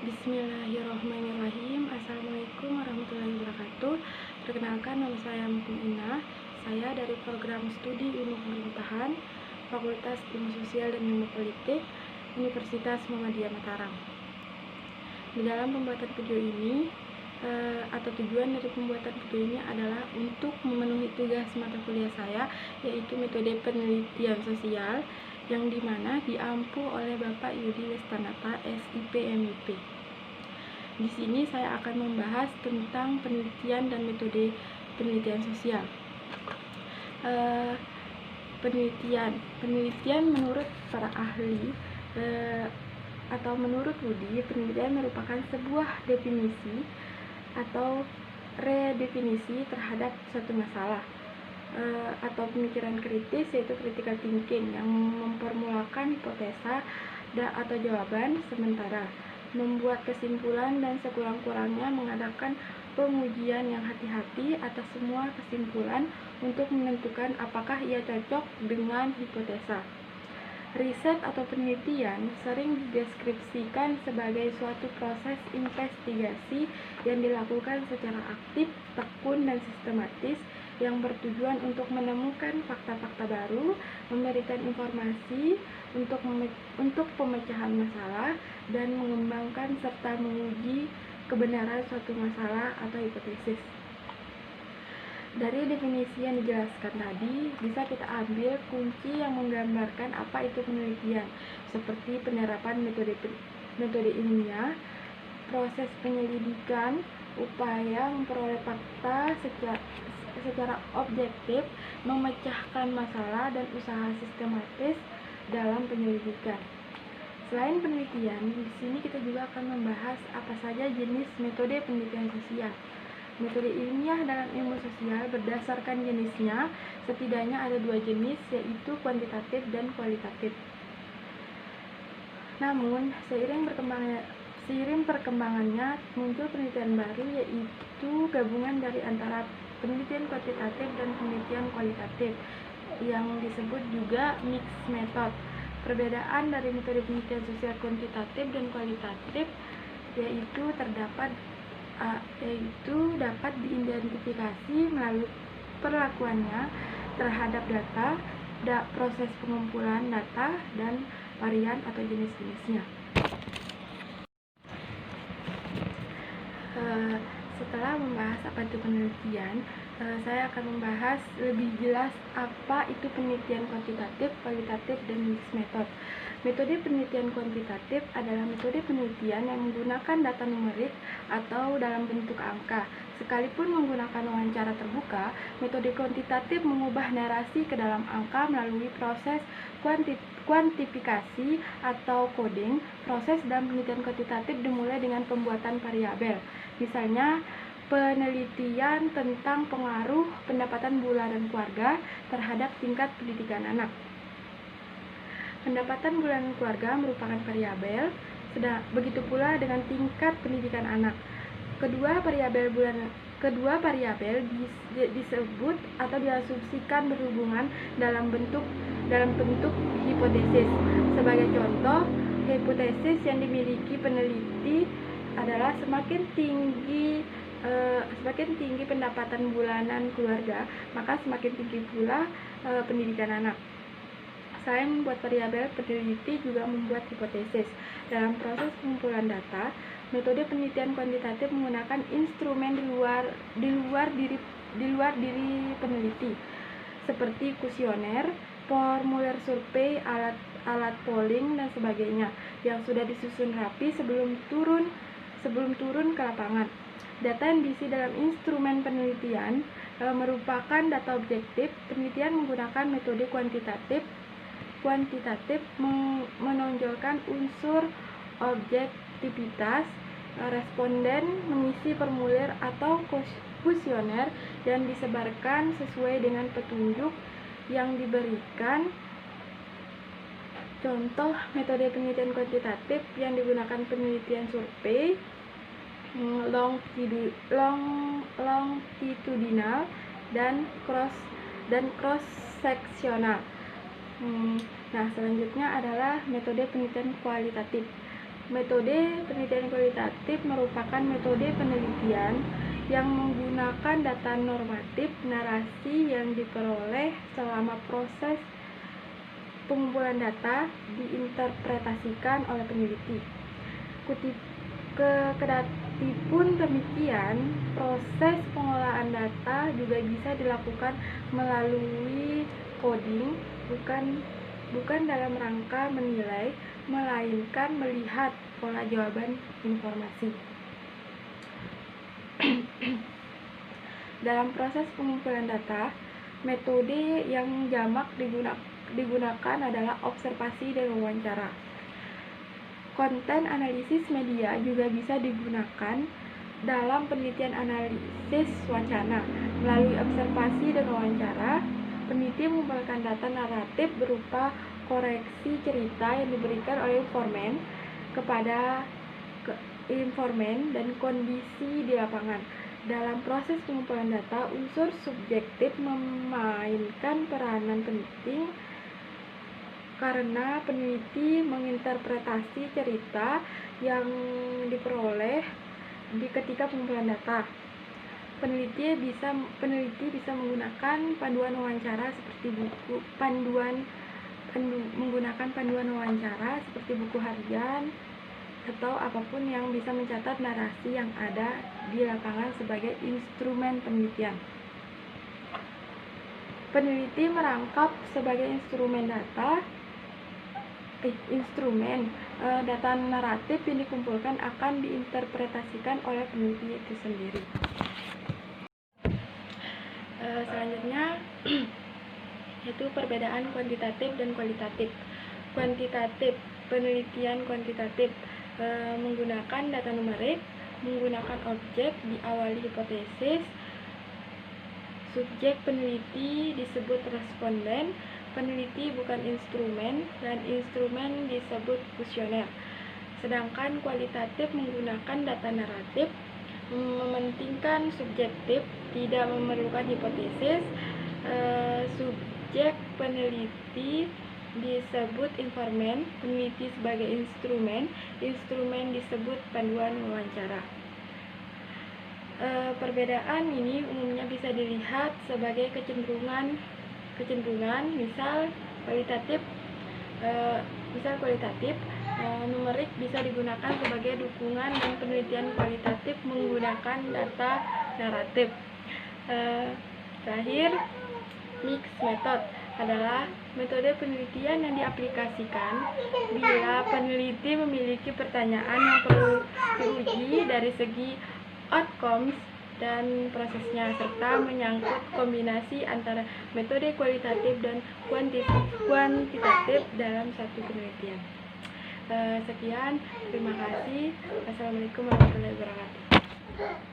Bismillahirrahmanirrahim. Assalamualaikum warahmatullahi wabarakatuh. Perkenalkan, nama saya Mutin Ina. Saya dari program studi Ilmu Pemerintahan, Fakultas Ilmu Sosial dan Ilmu Politik, Universitas Muhammadiyah Mataram. Di dalam pembuatan video ini, atau tujuan dari pembuatan video ini adalah untuk memenuhi tugas mata kuliah saya, yaitu metode penelitian sosial, yang dimana diampu oleh Bapak Yudi Lestanata, SIP MIP. Di sini saya akan membahas tentang penelitian dan metode penelitian sosial. Penelitian menurut para ahli atau menurut Woody, penelitian merupakan sebuah definisi atau redefinisi terhadap suatu masalah atau pemikiran kritis, yaitu critical thinking, yang memformulakan hipotesa atau jawaban sementara, membuat kesimpulan, dan sekurang-kurangnya mengadakan pengujian yang hati-hati atas semua kesimpulan untuk menentukan apakah ia cocok dengan hipotesa. Riset atau penelitian sering dideskripsikan sebagai suatu proses investigasi yang dilakukan secara aktif, tekun, dan sistematis yang bertujuan untuk menemukan fakta-fakta baru, memberikan informasi untuk pemecahan masalah, dan mengembangkan serta menguji kebenaran suatu masalah atau hipotesis. Dari definisi yang dijelaskan tadi, bisa kita ambil kunci yang menggambarkan apa itu penelitian, seperti penerapan metode ilmiah, proses penyelidikan, upaya memperoleh fakta secara objektif, memecahkan masalah, dan usaha sistematis dalam penyelidikan. Selain penelitian, di sini kita juga akan membahas apa saja jenis metode penelitian sosial. Metode ilmiah dalam ilmu sosial berdasarkan jenisnya, setidaknya ada dua jenis, yaitu kuantitatif dan kualitatif. Namun, seiring perkembangannya muncul penelitian baru, yaitu gabungan dari antara penelitian kuantitatif dan penelitian kualitatif, yang disebut juga mixed method. Perbedaan dari metode penelitian sosial kuantitatif dan kualitatif yaitu dapat diidentifikasi melalui perlakuannya terhadap data, proses pengumpulan data, dan varian atau jenis-jenisnya. Setelah membahas apa itu penelitian, saya akan membahas lebih jelas apa itu penelitian kuantitatif, kualitatif, dan mixed method. Metode penelitian kuantitatif adalah metode penelitian yang menggunakan data numerik atau dalam bentuk angka. Sekalipun menggunakan wawancara terbuka, metode kuantitatif mengubah narasi ke dalam angka melalui proses kuantifikasi atau coding. Proses dalam penelitian kuantitatif dimulai dengan pembuatan variabel. Misalnya, penelitian tentang pengaruh pendapatan bulanan keluarga terhadap tingkat pendidikan anak. Pendapatan bulanan keluarga merupakan variabel, begitu pula dengan tingkat pendidikan anak. Kedua variabel disebut atau diasumsikan berhubungan dalam bentuk hipotesis. Sebagai contoh, hipotesis yang dimiliki peneliti adalah semakin tinggi pendapatan bulanan keluarga, maka semakin tinggi pula pendidikan anak. Selain membuat variabel, peneliti juga membuat hipotesis. Dalam proses pengumpulan data, metode penelitian kuantitatif menggunakan instrumen di luar diri peneliti, seperti kuesioner, formulir survei, alat polling, dan sebagainya, yang sudah disusun rapi sebelum turun ke lapangan. Data yang diisi dalam instrumen penelitian merupakan data objektif. Penelitian menggunakan metode kuantitatif menonjolkan unsur objektivitas. Responden mengisi formulir atau kuesioner dan disebarkan sesuai dengan petunjuk yang diberikan. Contoh metode penelitian kuantitatif yang digunakan penelitian survei, longitudinal, dan cross seksional. Nah, selanjutnya adalah metode penelitian kualitatif. Metode penelitian kualitatif merupakan metode penelitian yang menggunakan data normatif narasi yang diperoleh selama proses pengumpulan data diinterpretasikan oleh peneliti. Kedatipun demikian, proses pengolahan data juga bisa dilakukan melalui coding, bukan dalam rangka menilai, melainkan melihat pola jawaban informasi. Dalam proses pengumpulan data, metode yang jamak digunakan adalah observasi dan wawancara. Konten analisis media juga bisa digunakan dalam penelitian analisis wacana. Melalui observasi dan wawancara, peneliti mengumpulkan data naratif berupa koreksi cerita yang diberikan oleh informan kepada informan dan kondisi di lapangan. Dalam proses pengumpulan data, unsur subjektif memainkan peranan penting karena peneliti menginterpretasi cerita yang diperoleh ketika pengumpulan data. Peneliti bisa menggunakan panduan wawancara seperti menggunakan panduan wawancara seperti buku harian atau apapun yang bisa mencatat narasi yang ada di lapangan sebagai instrumen penelitian. Peneliti merangkap sebagai instrumen data naratif yang dikumpulkan akan diinterpretasikan oleh peneliti itu sendiri. Selanjutnya yaitu perbedaan kuantitatif dan kualitatif. Kuantitatif, penelitian kuantitatif menggunakan data numerik, menggunakan objek diawali hipotesis. Subjek peneliti disebut responden, peneliti bukan instrumen, dan instrumen disebut kuesioner. Sedangkan kualitatif menggunakan data naratif, mementingkan subjektif, tidak memerlukan hipotesis. Subjek peneliti disebut informan, peneliti sebagai instrumen disebut panduan wawancara. Perbedaan ini umumnya bisa dilihat sebagai kecenderungan. Misal kualitatif, numerik bisa digunakan sebagai dukungan, dan penelitian kualitatif menggunakan data naratif. Terakhir, mixed method adalah metode penelitian yang diaplikasikan bila peneliti memiliki pertanyaan yang perlu diuji dari segi outcomes dan prosesnya, serta menyangkut kombinasi antara metode kualitatif dan kuantitatif dalam satu penelitian. Sekian, terima kasih. Wassalamualaikum warahmatullahi wabarakatuh.